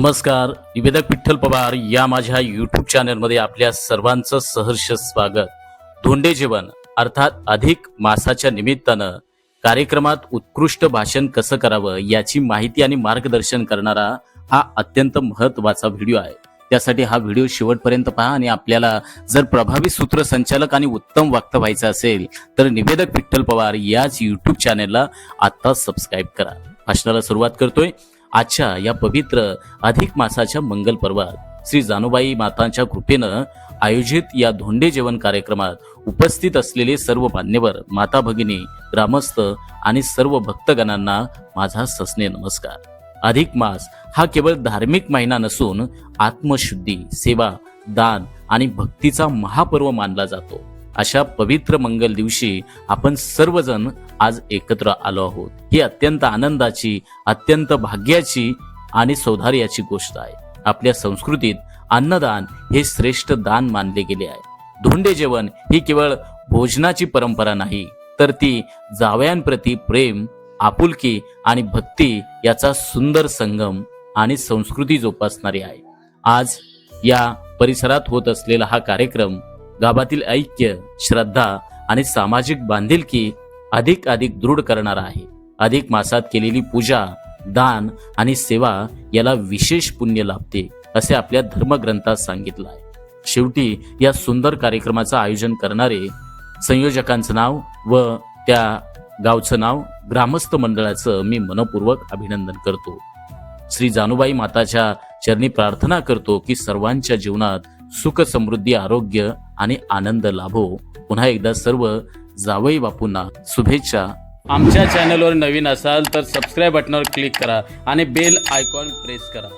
नमस्कार, निवेदक विठ्ठल पवार या माझ्या यूट्यूब चॅनलमध्ये आपल्या सर्वांचं सहर्ष स्वागत। धोंडे जेवण अर्थात अधिक मासाच्या निमित्तानं कार्यक्रमात उत्कृष्ट भाषण कसं करावं याची माहिती आणि मार्गदर्शन करणारा हा अत्यंत महत्त्वाचा व्हिडिओ आहे। त्यासाठी हा व्हिडिओ शेवटपर्यंत पहा आणि आपल्याला जर प्रभावी सूत्रसंचालक आणि उत्तम वक्ता व्हायचं असेल तर निवेदक विठ्ठल पवार याच यूट्यूब चॅनलला आता सबस्क्राईब करा। भाषणाला सुरुवात करतोय। आजच्या या पवित्र अधिक मासाच्या मंगल पर्वात श्री जानूबाई मातांच्या कृपेनं आयोजित या धोंडे जेवण कार्यक्रमात उपस्थित असलेले सर्व मान्यवर, माता भगिनी, ग्रामस्थ आणि सर्व भक्तगणांना माझा सस्ने नमस्कार। अधिक मास हा केवळ धार्मिक महिना नसून आत्मशुद्धी, सेवा, दान आणि भक्तीचा महापर्व मानला जातो। अशा पवित्र मंगल दिवशी आपण सर्वजण आज एकत्र आलो आहोत। ही अत्यंत आनंदाची, अत्यंत भाग्याची आणि सौभाग्याची गोष्ट आहे। आपल्या संस्कृतीत अन्नदान हे श्रेष्ठ दान मानले गेले आहे। धोंडे जेवण ही केवळ भोजनाची परंपरा नाही, तर ती जावयांप्रती प्रेम, आपुलकी आणि भक्ती याचा सुंदर संगम आणि संस्कृती जोपासणारी आहे। आज या परिसरात होत असलेला हा कार्यक्रम गावातील ऐक्य, श्रद्धा आणि सामाजिक बांधिलकी अधिक दृढ करणारा आहे। अधिक मासात केलेली पूजा, दान आणि सेवा याला विशेष पुण्य लाभते असे आपल्या धर्मग्रंथात सांगितलं आहे। शेवटी या सुंदर कार्यक्रमाचं आयोजन करणारे संयोजकांचं नाव व त्या गावचं नाव, ग्रामस्थ मंडळाचं मी मनपूर्वक अभिनंदन करतो। श्री जानूबाई माताच्या चरणी प्रार्थना करतो की सर्वांच्या जीवनात सुख, समृद्धी, आरोग्य आणि आनंद लाभो। पुन्हा एकदा सर्व जावई बापूंना शुभेच्छा। आमच्या चॅनलवर नवीन असाल तर सबस्क्राईब बटनावर क्लिक करा आणि बेल आयकॉन प्रेस करा।